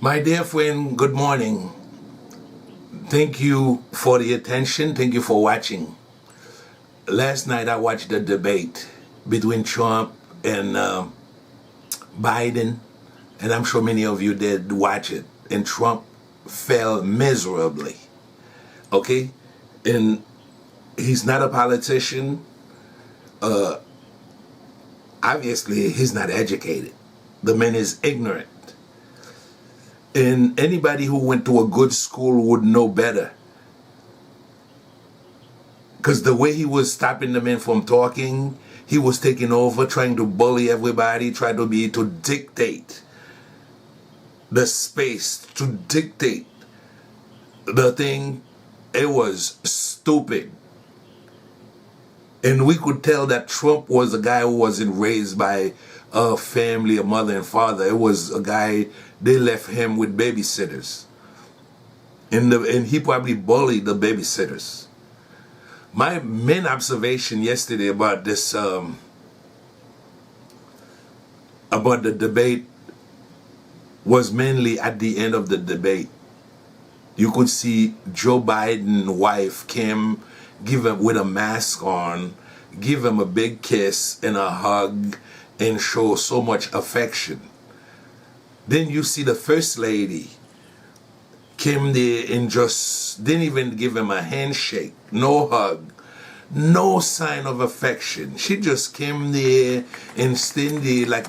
My dear friend, good morning. Thank you for the attention. Thank you for watching. Last night I watched the debate between Trump and Biden, and I'm sure many of you did watch it. And Trump fell miserably. Okay? And he's not a politician. Obviously, he's not educated. The man is ignorant. And anybody who went to a good school would know better. Because the way he was stopping the men from talking, he was taking over, trying to bully everybody, trying to dictate the space, to dictate the thing. It was stupid. And we could tell that Trump was a guy who wasn't raised by a family, a mother and father. It was a guy, they left him with babysitters. And he probably bullied the babysitters. My main observation yesterday about this, about the debate was mainly at the end of the debate. You could see Joe Biden's wife, Kim, give him with a mask on, give him a big kiss and a hug and show so much affection. Then you see the first lady came there and just didn't even give him a handshake, no hug, no sign of affection. She just came there and stayed there like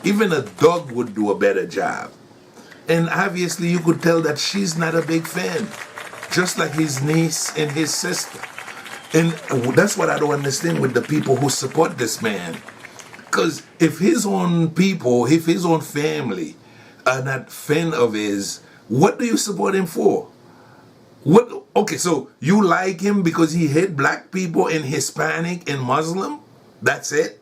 even a dog would do a better job. And obviously you could tell that she's not a big fan, just like his niece and his sister. And that's what I don't understand with the people who support this man. Because if his own people, if his own family are not fan of his, what do you support him for? What? Okay, so you like him because he hate black people and Hispanic and Muslim? That's it?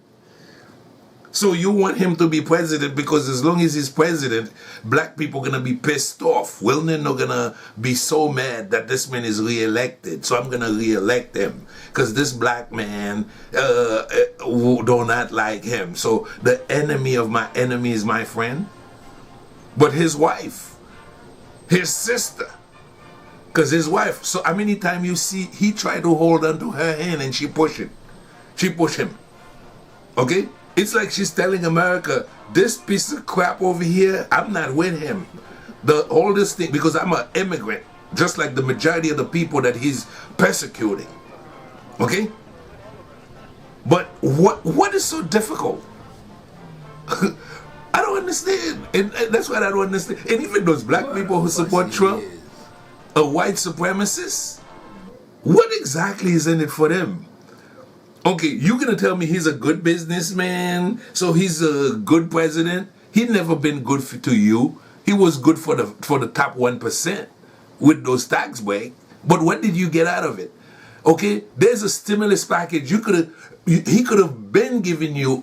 So you want him to be president because as long as he's president, black people are going to be pissed off. Well, they're not going to be so mad that this man is re-elected. So I'm going to re-elect him because this black man do not like him. So the enemy of my enemy is my friend. But his wife, his sister, because his wife, so how many times you see he tried to hold on to her hand and she push him. She push him. Okay? It's like she's telling America, this piece of crap over here, I'm not with him. All this thing, because I'm an immigrant, just like the majority of the people that he's persecuting. Okay? But what is so difficult? I don't understand. And that's what I don't understand. And even those black people who support Trump, a white supremacist, what exactly is in it for them? Okay, you're going to tell me he's a good businessman, so he's a good president. He's never been good to you. He was good for the top 1% with those tax breaks. But what did you get out of it? Okay, there's a stimulus package. He could have been giving you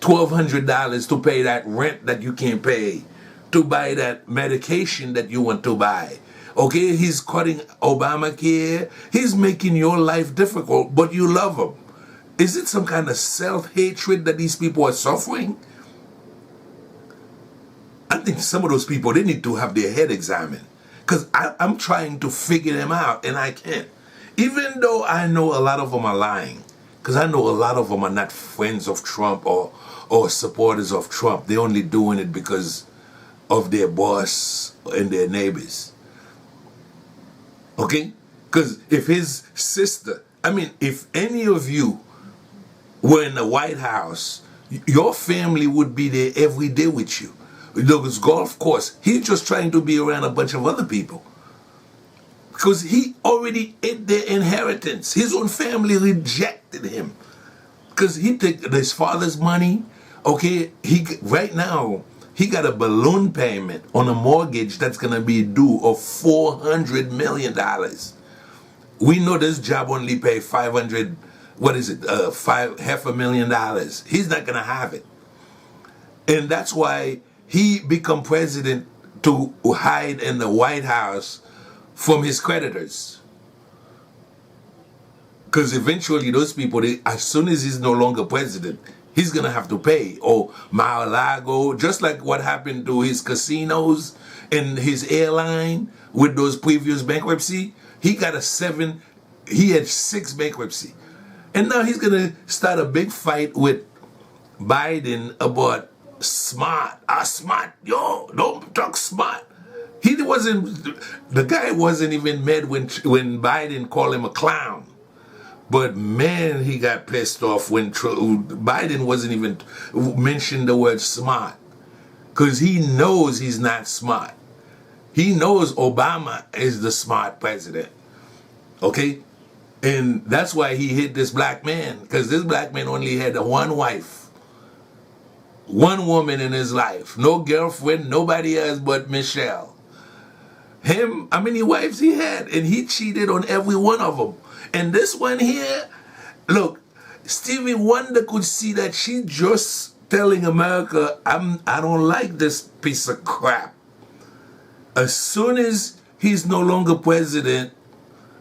$1,200 to pay that rent that you can't pay, to buy that medication that you want to buy. Okay, he's cutting Obamacare. He's making your life difficult, but you love him. Is it some kind of self-hatred that these people are suffering? I think some of those people, they need to have their head examined. Because I'm trying to figure them out, and I can't. Even though I know a lot of them are lying. Because I know a lot of them are not friends of Trump or supporters of Trump. They're only doing it because of their boss and their neighbors. Okay? Because if his sister, if any of you were in the White House, your family would be there every day with you. Those golf course, he's just trying to be around a bunch of other people. Because he already ate their inheritance. His own family rejected him. Because he took his father's money. Okay, right now, he got a balloon payment on a mortgage that's going to be due of $400 million. We know this job only pay $500,000. He's not going to have it. And that's why he become president, to hide in the White House from his creditors. Because eventually those people, as soon as he's no longer president, he's gonna have to pay. Or Mar-a-Lago, just like what happened to his casinos and his airline with those previous bankruptcy. He had 6 bankruptcy. And now he's gonna start a big fight with Biden about smart. Smart. Yo, don't talk smart. The guy wasn't even mad when Biden called him a clown. But man, he got pissed off when Biden wasn't even mentioned the word smart. Because he knows he's not smart. He knows Obama is the smart president. Okay? And that's why he hit this black man. Because this black man only had one wife. One woman in his life. No girlfriend, nobody else but Michelle. Him, how many wives he had? And he cheated on every one of them. And this one here, look, Stevie Wonder could see that she just telling America, I don't like this piece of crap. As soon as he's no longer president,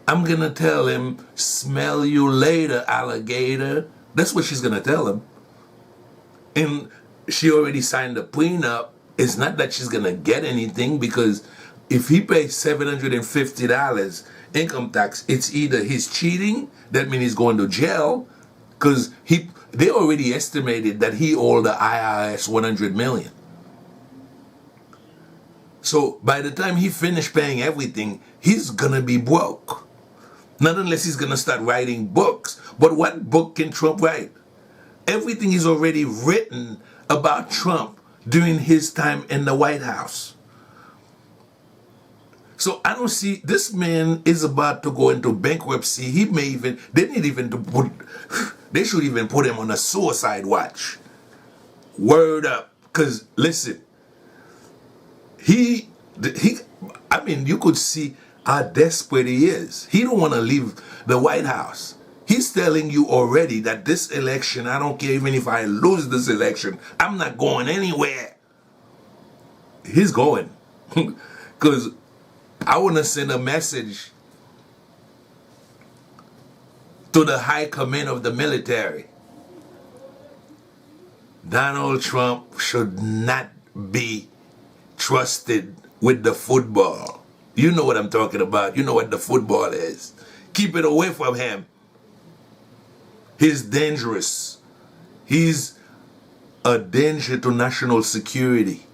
I'm going to tell him, smell you later, alligator. That's what she's going to tell him. And she already signed a prenup. It's not that she's going to get anything, because if he pays $750 income tax, it's either he's cheating, that means he's going to jail, because they already estimated that he owed the IRS $100 million. So by the time he finished paying everything, he's gonna be broke. Not unless he's gonna start writing books. But what book can Trump write? Everything is already written about Trump during his time in the White House. So I don't see, this man is about to go into bankruptcy. They should even put him on a suicide watch. Word up. Because listen, you could see how desperate he is. He don't want to leave the White House. He's telling you already that this election, I don't care even if I lose this election, I'm not going anywhere. He's going. Because I want to send a message to the high command of the military. Donald Trump should not be trusted with the football. You know what I'm talking about. You know what the football is. Keep it away from him. He's dangerous. He's a danger to national security.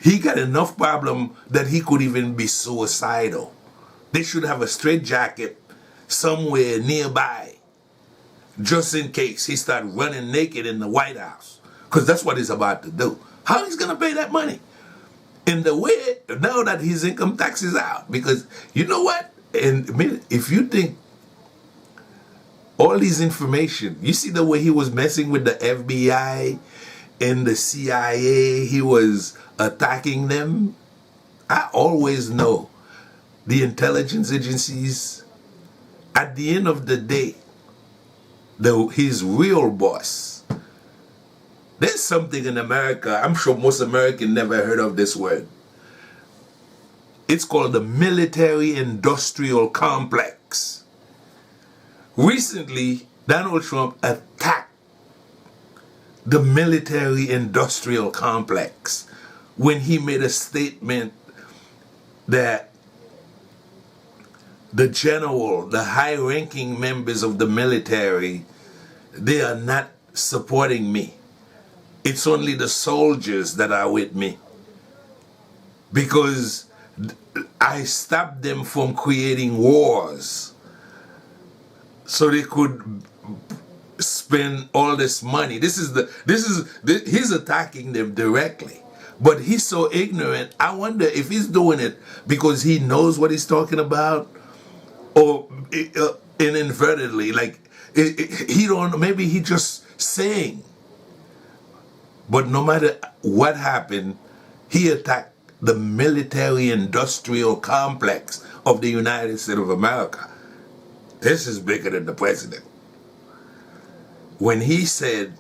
He got enough problem that he could even be suicidal. They should have a straitjacket somewhere nearby, just in case he start running naked in the White House. Because that's what he's about to do. How he's going to pay that money? In the way, now that his income tax is out. Because you know what? And if you think all these information, you see the way he was messing with the FBI and the CIA, he was attacking them. I always know the intelligence agencies, at the end of the day, his real boss. There's something in America, I'm sure most Americans never heard of this word. It's called the military-industrial complex. Recently, Donald Trump attacked the military-industrial complex when he made a statement that the general, the high-ranking members of the military, they are not supporting me. It's only the soldiers that are with me. Because I stopped them from creating wars so they could spend all this money. He's attacking them directly. But he's so ignorant. I wonder if he's doing it because he knows what he's talking about, or inadvertently, like he don't. Maybe he just saying. But no matter what happened, he attacked the military-industrial complex of the United States of America. This is bigger than the president. When he said,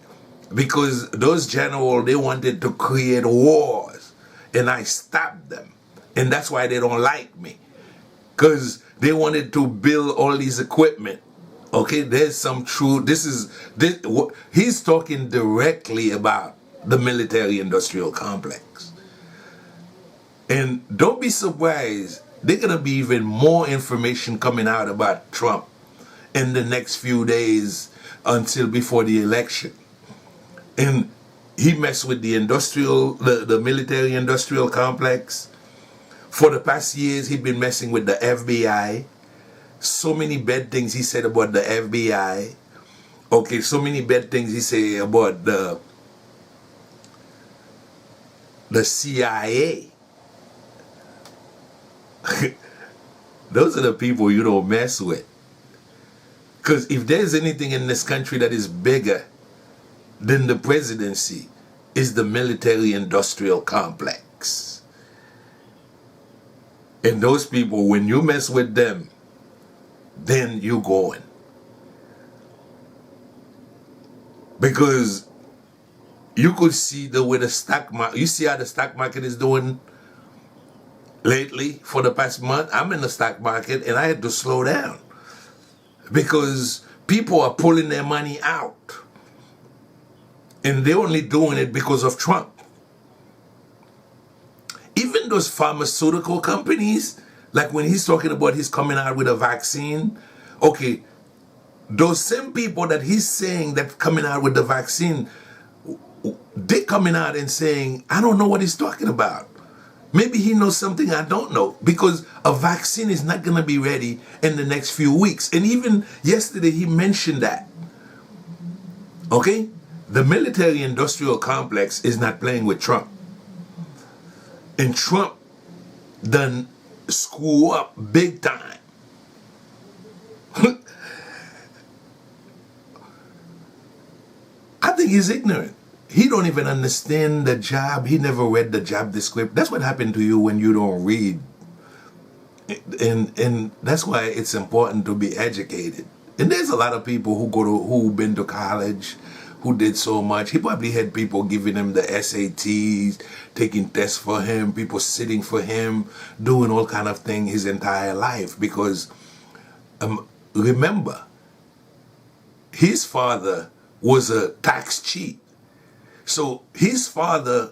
because those generals, they wanted to create wars, and I stopped them. And that's why they don't like me. Because they wanted to build all these equipment Okay, there's some true. He's talking directly about the military-industrial complex, and don't be surprised. There's gonna be even more information coming out about Trump in the next few days until before the election. And he messed with the military-industrial complex. For the past years, he'd been messing with the FBI. So many bad things he said about the FBI. Okay, so many bad things he said about the CIA. Those are the people you don't mess with. Because if there's anything in this country that is bigger than the presidency, is the military-industrial complex. And those people, when you mess with them, then you're going. Because you could see the way the stock market, you see how the stock market is doing lately for the past month. I'm in the stock market and I had to slow down because people are pulling their money out. And they're only doing it because of Trump. Even those pharmaceutical companies, like when he's talking about he's coming out with a vaccine, okay, those same people that he's saying that coming out with the vaccine, they're coming out and saying, I don't know what he's talking about. Maybe he knows something I don't know, because a vaccine is not going to be ready in the next few weeks. And even yesterday he mentioned that. Okay? The military-industrial complex is not playing with Trump. And Trump done screw up big time. I think he's ignorant. He don't even understand the job. He never read the job description. That's what happened to you when you don't read. And that's why it's important to be educated. And there's a lot of people who've been to college, who did so much. He probably had people giving him the SATs, taking tests for him, people sitting for him, doing all kind of things his entire life. Because remember, his father was a tax cheat. So his father,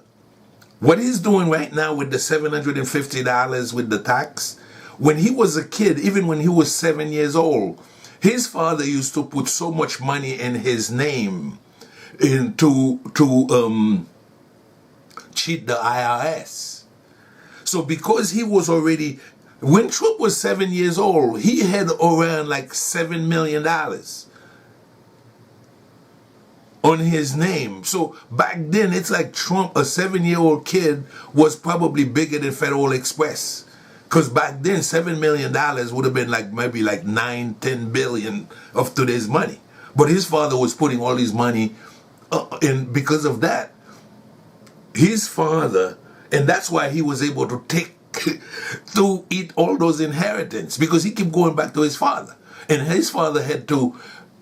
what he's doing right now with the $750 with the tax, when he was a kid, even when he was 7 years old, his father used to put so much money in his name to cheat the IRS. So because he was already, when Trump was 7 years old, he had around like $7 million on his name. So back then, it's like Trump, a 7-year-old kid, was probably bigger than Federal Express. Because back then, $7 million would have been like maybe like 9-10 billion of today's money. But his father was putting all his money, and because of that, his father, and that's why he was able to to eat all those inheritance, because he kept going back to his father. And his father had to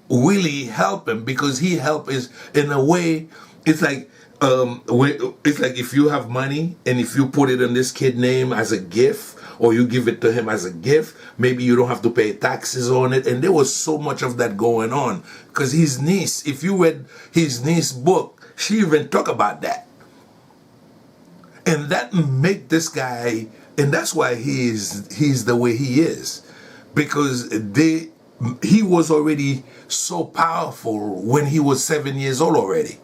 really help him, because he helped is, in a way, it's like if you have money and if you put it in this kid's name as a gift, or you give it to him as a gift, maybe you don't have to pay taxes on it. And there was so much of that going on, because his niece, if you read his niece's book, she even talked about that. And that make this guy, and that's why he's the way he is, because he was already so powerful when he was 7 years old already.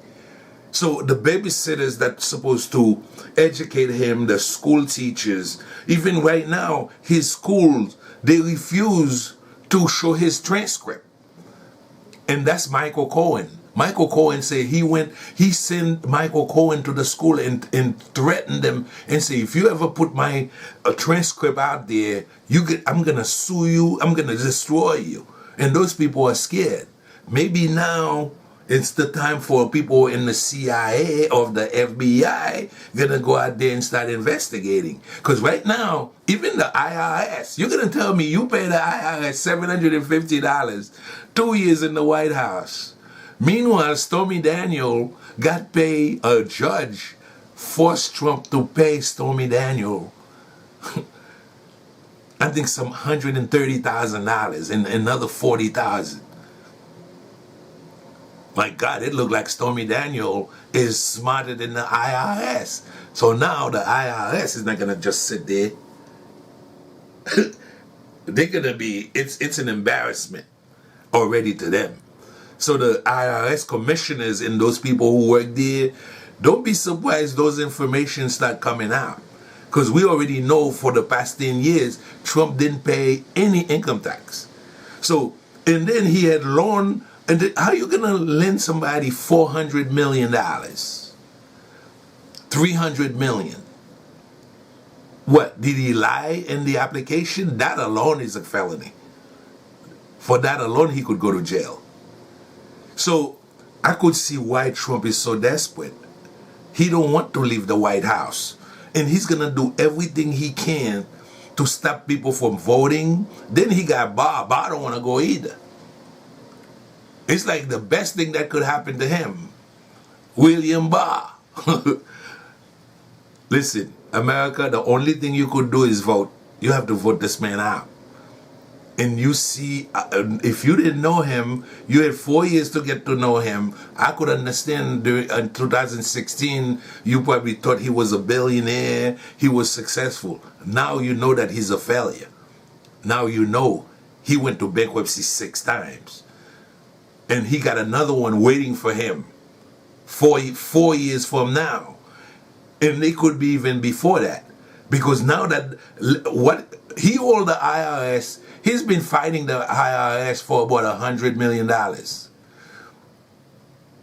So the babysitters that's supposed to educate him, the school teachers, even right now, his schools, they refuse to show his transcript. And that's Michael Cohen. Michael Cohen said he sent Michael Cohen to the school and threatened them and say, if you ever put my transcript out there, I'm going to sue you, I'm going to destroy you. And those people are scared. Maybe now it's the time for people in the CIA or the FBI gonna go out there and start investigating. Because right now, even the IRS, you're gonna tell me you pay the IRS $750, 2 years in the White House. Meanwhile, Stormy Daniels got paid, a judge forced Trump to pay Stormy Daniels, I think some $130,000 and another $40,000. My God, it looked like Stormy Daniel is smarter than the IRS. So now the IRS is not going to just sit there. They're going to be, it's an embarrassment already to them. So the IRS commissioners and those people who work there, don't be surprised those information start coming out. Because we already know for the past 10 years, Trump didn't pay any income tax. So, and then he had loaned, and how you going to lend somebody $400 million? $300 million? What, did he lie in the application? That alone is a felony. For that alone, he could go to jail. So, I could see why Trump is so desperate. He don't want to leave the White House. And he's going to do everything he can to stop people from voting. Then he got Barr. Barr don't want to go either. It's like the best thing that could happen to him. William Barr. Listen, America, the only thing you could do is vote. You have to vote this man out. And you see, if you didn't know him, you had 4 years to get to know him. I could understand in 2016, you probably thought he was a billionaire, he was successful. Now you know that he's a failure. Now you know he went to bankruptcy 6 times. And he got another one waiting for him 4 years from now. And it could be even before that. Because now that what he owed the IRS, he's been fighting the IRS for about $100 million.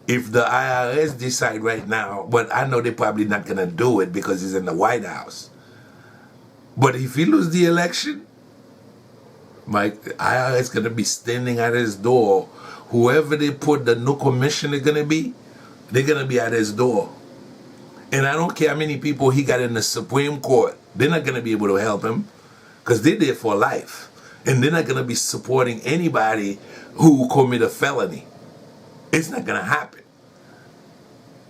If the IRS decide right now, but I know they're probably not going to do it because he's in the White House. But if he loses the election, my IRS going to be standing at his door. Whoever they put the new commissioner going to be, they're going to be at his door. And I don't care how many people he got in the Supreme Court. They're not going to be able to help him because they're there for life. And they're not going to be supporting anybody who commit a felony. It's not going to happen.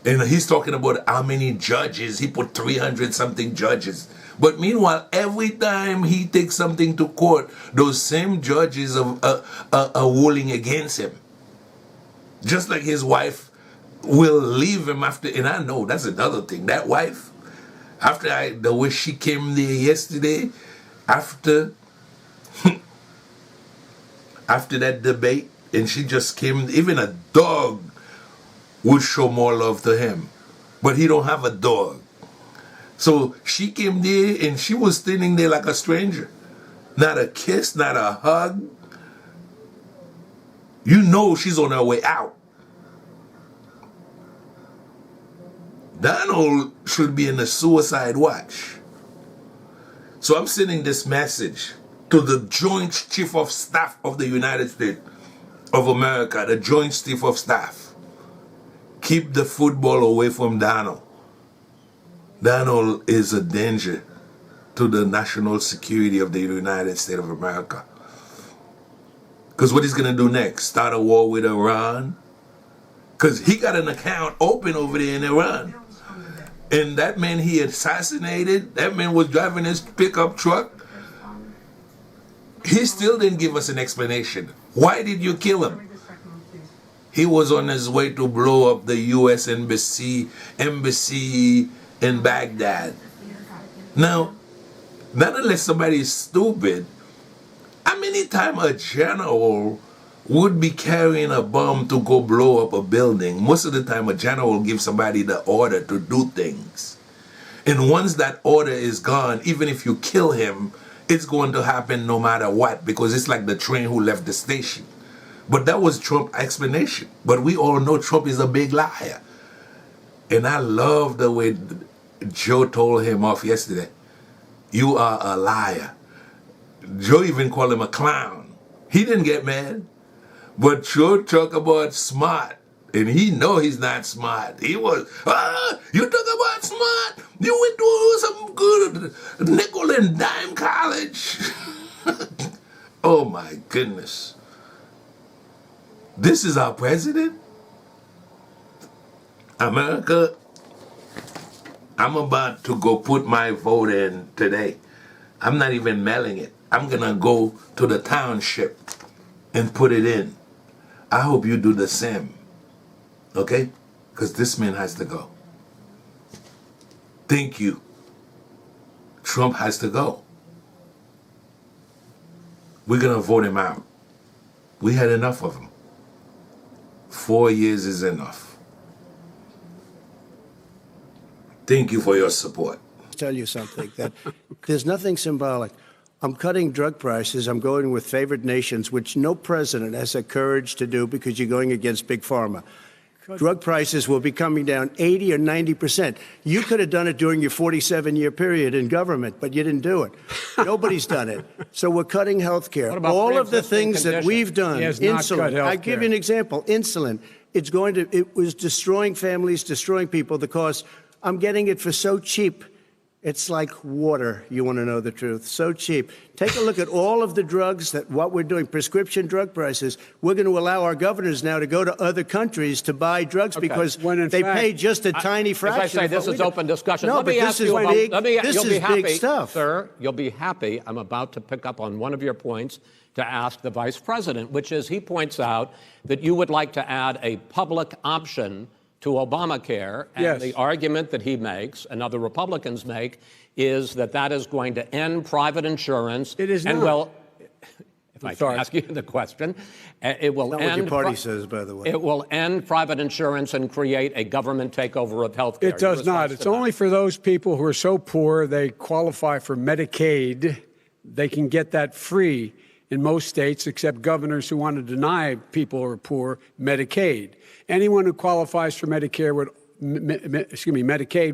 And he's talking about how many judges. He put 300 something judges. But meanwhile, every time he takes something to court, those same judges are ruling against him. Just like his wife will leave him after, and I know that's another thing. That wife, after the way she came there yesterday, after that debate, and she just came, even a dog would show more love to him. But he don't have a dog. So she came there and she was standing there like a stranger. Not a kiss, not a hug. You know she's on her way out. Donald should be in a suicide watch. So I'm sending this message to the Joint Chief of Staff of the United States of America, the Joint Chief of Staff. Keep the football away from Donald. Donald is a danger to the national security of the United States of America. Because what he's going to do next? Start a war with Iran? Because he got an account open over there in Iran. And that man he assassinated, that man was driving his pickup truck. He still didn't give us an explanation. Why did you kill him? He was on his way to blow up the U.S. embassy in Baghdad. Now, not unless somebody is stupid, how many times a general would be carrying a bomb to go blow up a building? Most of the time a general will give somebody the order to do things. And once that order is gone, even if you kill him, it's going to happen no matter what, because it's like the train who left the station. But that was Trump's explanation. But we all know Trump is a big liar. And I love the way Joe told him off yesterday. You are a liar. Joe even called him a clown. He didn't get mad. But Joe talk about smart. And he know he's not smart. He was, you talk about smart? You went to some good nickel and dime college. Oh my goodness. This is our president? America, I'm about to go put my vote in today. I'm not even mailing it. I'm going to go to the township and put it in. I hope you do the same. Okay? Because this man has to go. Thank you. Trump has to go. We're going to vote him out. We had enough of him. 4 years is enough. Thank you for your support. Tell you something, that there's nothing symbolic. I'm cutting drug prices. I'm going with favored nations, which no president has the courage to do because you're going against Big Pharma. Drug prices will be coming down 80 or 90%. You could have done it during your 47-year period in government, but you didn't do it. Nobody's done it. So we're cutting health care. All of the things that we've done, insulin, I give you an example, insulin, it was destroying families, destroying people. The cost, I'm getting it for so cheap. It's like water, you want to know the truth. So cheap. Take a look at all of the drugs what we're doing, prescription drug prices. We're going to allow our governors now to go to other countries to buy drugs because they pay just a tiny fraction. As I say, this is open discussion. No, let me but ask this you is about, big. This is big stuff. Sir, you'll be happy. I'm about to pick up on one of your points to ask the vice president, which is he points out that you would like to add a public option to Obamacare. And the argument that he makes and other Republicans make is that is going to end private insurance. It is not. And well, if I can ask you the question, it will end. Not what your party says, by the way. It will end private insurance and create a government takeover of health care. It does not. It's only for those people who are so poor they qualify for Medicaid. They can get that free in most states, except governors who want to deny people who are poor Medicaid. Anyone who qualifies for Medicaid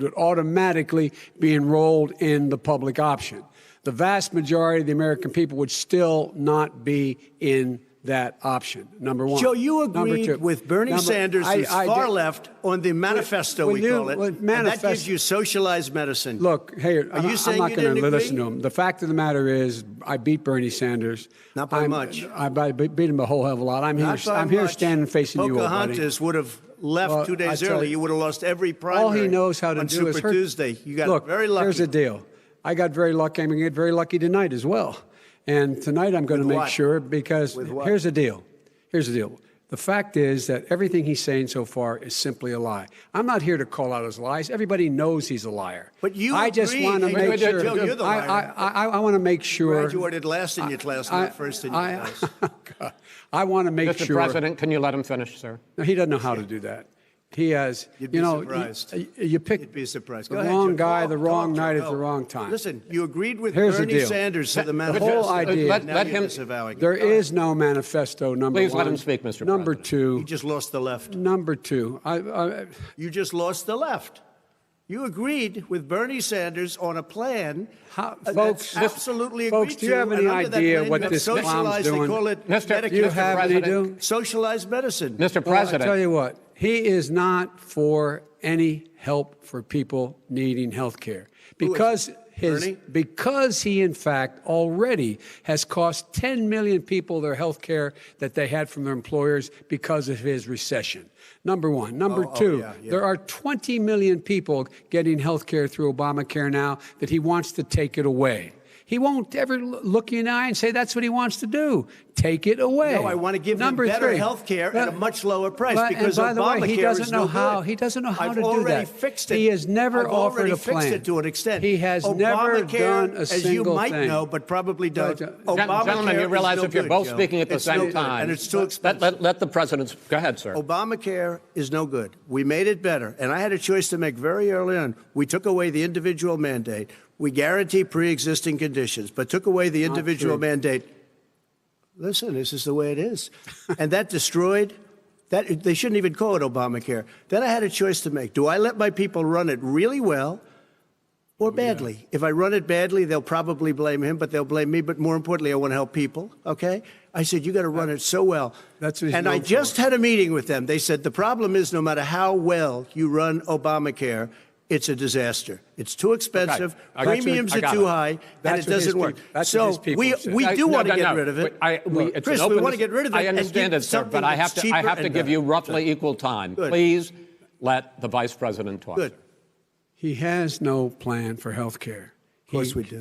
would automatically be enrolled in the public option. The vast majority of the American people would still not be in that option, number one. Joe, you agreed with Bernie Sanders, who's far left, on the manifesto, we call it, and that gives you socialized medicine. Look, hey, I'm not going to listen to him. The fact of the matter is, I beat Bernie Sanders. Not by much. I beat him a whole hell of a lot. I'm here standing facing you, old buddy. Pocahontas would have left 2 days early. You would have lost every primary. All he knows how to do is Super Tuesday. You got very lucky. Here's the deal. I got very lucky. I'm going to get very lucky tonight as well. And tonight I'm going to make sure, because here's the deal. Here's the deal. The fact is that everything he's saying so far is simply a lie. I'm not here to call out his lies. Everybody knows he's a liar. But you I just want to make sure. Joe, you're the liar. I want to make sure. You graduated last in your class, not first in your class. I want to make sure. Mr. President, can you let him finish, sir? No, he doesn't know how to do that. He has, You'd be surprised. You pick You'd be surprised. the wrong guy, the wrong night at the wrong time. Listen, you agreed with Here's Bernie Sanders to the manifesto. The whole idea. Let him. There is no manifesto, number one. Please let him speak, Mr. Number President. two. You just lost the left. Number two. You just lost the left. You agreed with Bernie Sanders on a plan folks, absolutely folks, agreed do you have any idea what this clown's doing? They call it Mr. Do you have any idea? socialized medicine. Mr. Well, President. I tell you what, he is not for any help for people needing health care. Because he, in fact, already has cost 10 million people their health care that they had from their employers because of his recession. Number one. Number two, there are 20 million people getting health care through Obamacare now that he wants to take it away. He won't ever look you in the eye and say that's what he wants to do. Take it away. No, I want to give them better health care at a much lower price because by the way, Obamacare he doesn't is know no how. good. He doesn't know how I've to do already that. Fixed it. He has never I've offered a fixed plan. it to an extent. He has never done a as single you might thing. know, but probably don't. Gentlemen, you realize if you're both speaking at the same time, and it's too expensive. Let the president. Go ahead, sir. Obamacare is no good. We made it better, and I had a choice to make very early on. We took away the individual mandate. We guarantee pre-existing conditions, but took away the individual mandate. Listen, this is the way it is. And that destroyed, they shouldn't even call it Obamacare. Then I had a choice to make. Do I let my people run it really well or badly? Yeah. If I run it badly, they'll probably blame him, but they'll blame me. But more importantly, I want to help people, okay? I said, you got to run it so well. And I just had a meeting with them. They said, the problem is no matter how well you run Obamacare, it's a disaster. It's too expensive. Premiums are too high, and it doesn't work. So we do want to get rid of it. Chris, we want to get rid of it. I understand it, sir, but I have to give you roughly equal time. Please let the vice president talk. Good. He has no plan for health care. Of course we do.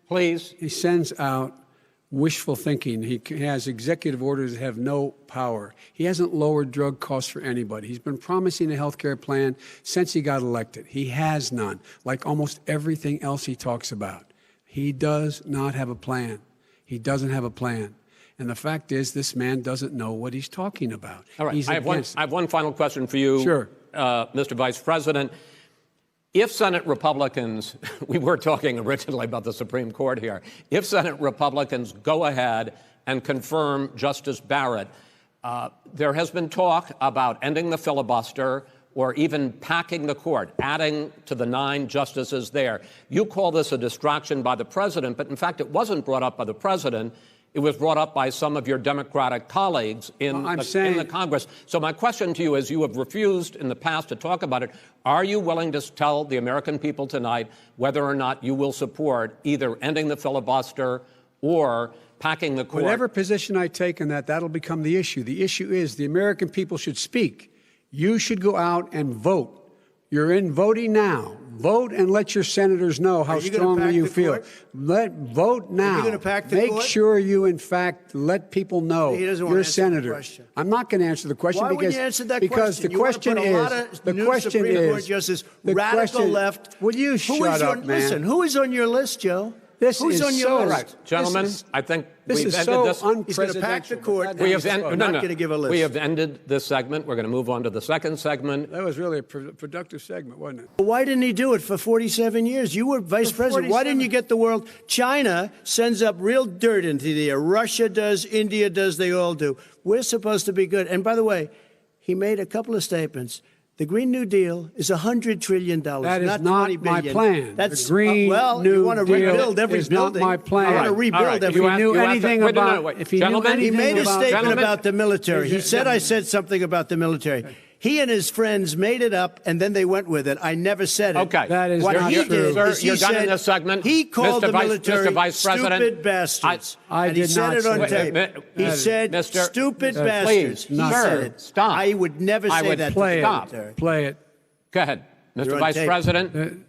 Please. He sends out wishful thinking. He has executive orders that have no power. He hasn't lowered drug costs for anybody. He's been promising a health care plan since he got elected. He has none, like almost everything else he talks about. He does not have a plan. He doesn't have a plan. And the fact is, this man doesn't know what he's talking about. All right. I have one final question for you, sure. Mr. Vice President. If Senate Republicans, we were talking originally about the Supreme Court here, if Senate Republicans go ahead and confirm Justice Barrett, there has been talk about ending the filibuster or even packing the court, adding to the 9 justices there. You call this a distraction by the president, but in fact it wasn't brought up by the president. It was brought up by some of your Democratic colleagues in the Congress. So my question to you is, you have refused in the past to talk about it. Are you willing to tell the American people tonight whether or not you will support either ending the filibuster or packing the court? Whatever position I take in that, that'll become the issue. The issue is the American people should speak. You should go out and vote. You're in voting now. Vote and let your senators know how strongly you feel. Vote now. Are you going to pack the court? Make sure you, in fact, let people know you're a senator. I'm not going to answer the question. Why wouldn't you answer that because question? the question is, the question is, radical left. Will you shut up, man? Listen, who is on your list, Joe? Who's on your list? Right. Gentlemen, I think this we've is ended so this. He's going to pack the court. We're not going to give a list. We have ended this segment. We're going to move on to the second segment. That was really a productive segment, wasn't it? Why didn't he do it for 47 years? You were vice president. Why didn't you get the world? China sends up real dirt into the air. Russia does. India does. They all do. We're supposed to be good. And by the way, he made a couple of statements. The Green New Deal is $100 trillion. That is not not $20 my billion. plan. That's the Green New you want to rebuild Deal every is building. Not my plan. You want to rebuild every. If he knew anything about, if he knew anything he made a about, statement about the military. He said I said something about the military. He and his friends made it up, and then they went with it. I never said it. Okay. That is what not he true. did is he You're done said, in this segment. He called the military Vice President, stupid bastards. I and he did said not it on say tape. that. He said Mr. stupid Please, bastards. He said it. Stop. I would never say that to the military. Play it. Go ahead. Mr. Vice President,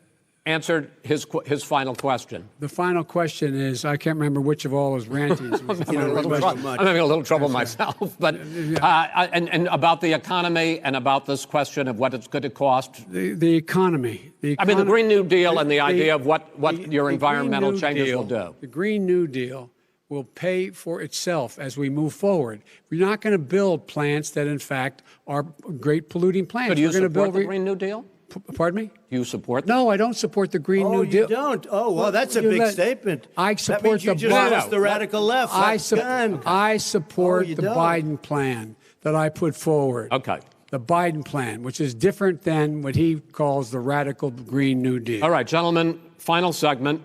answered his final question. The final question is, I can't remember which of all his rantings. I'm having a little trouble myself. But and about the economy and about this question of what it's going to cost. The economy. I mean, the Green New Deal and the idea of what your environmental changes will do. The Green New Deal will pay for itself as we move forward. We're not going to build plants that, in fact, are great polluting plants. So do you We're support the Green New Deal? Pardon me? Do you support that? No, I don't support the Green New Deal. Oh, you don't? Oh, well, that's a big statement. I support that means you just lost the radical left. I support the Biden plan that I put forward. Okay. The Biden plan, which is different than what he calls the radical Green New Deal. All right, gentlemen, final segment,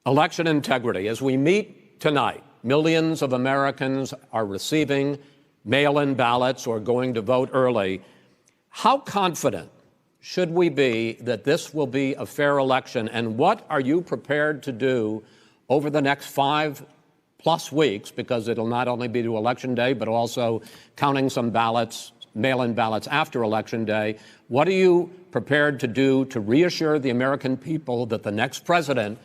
election integrity. As we meet tonight, millions of Americans are receiving mail-in ballots or going to vote early. How confident should we be that this will be a fair election? And what are you prepared to do over the next 5+ weeks, because it'll not only be to Election Day, but also counting some ballots, mail-in ballots after Election Day. What are you prepared to do to reassure the American people that the next president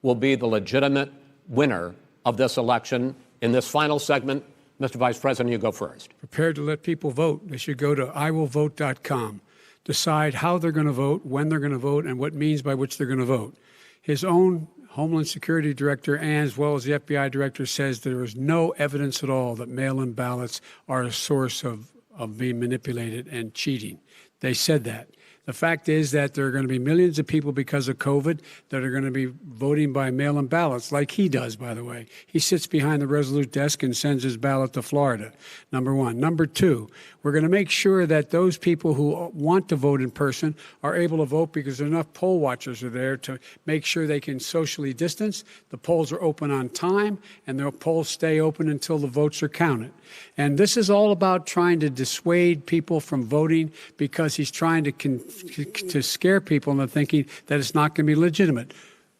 will be the legitimate winner of this election? In this final segment, Mr. Vice President, you go first. Prepared to let people vote. They should go to iwillvote.com. Decide how they're going to vote, when they're going to vote, and what means by which they're going to vote. His own Homeland Security Director, and as well as the FBI Director, says there is no evidence at all that mail-in ballots are a source of being manipulated and cheating. They said that. The fact is that there are going to be millions of people because of COVID that are going to be voting by mail-in ballots, like he does, by the way. He sits behind the Resolute desk and sends his ballot to Florida, number one. Number two, we're going to make sure that those people who want to vote in person are able to vote because enough poll watchers are there to make sure they can socially distance. The polls are open on time, and the polls stay open until the votes are counted. And this is all about trying to dissuade people from voting because he's trying to scare people into thinking that it's not going to be legitimate.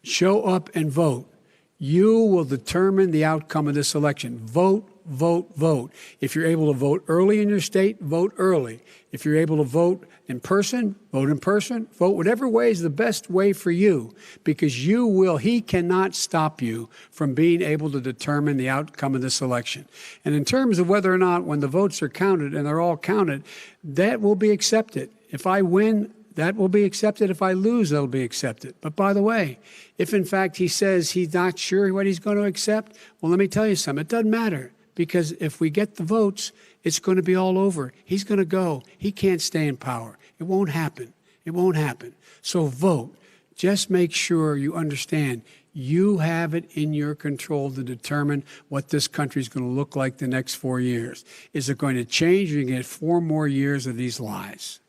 Show up and vote. You will determine the outcome of this election. Vote vote, vote. If you're able to vote early in your state, vote early. If you're able to vote in person, vote in person. Vote whatever way is the best way for you, because he cannot stop you from being able to determine the outcome of this election. And in terms of whether or not, when the votes are counted, and they're all counted, that will be accepted. If I win, that will be accepted. If I lose, that'll be accepted. But by the way, if in fact he says he's not sure what he's going to accept, well, let me tell you something. It doesn't matter, because if we get the votes, it's going to be all over. He's going to go. He can't stay in power. It won't happen. It won't happen. So vote. Just make sure you understand you have it in your control to determine what this country is going to look like the next 4 years. Is it going to change? Or are you going to get 4 more years of these lies?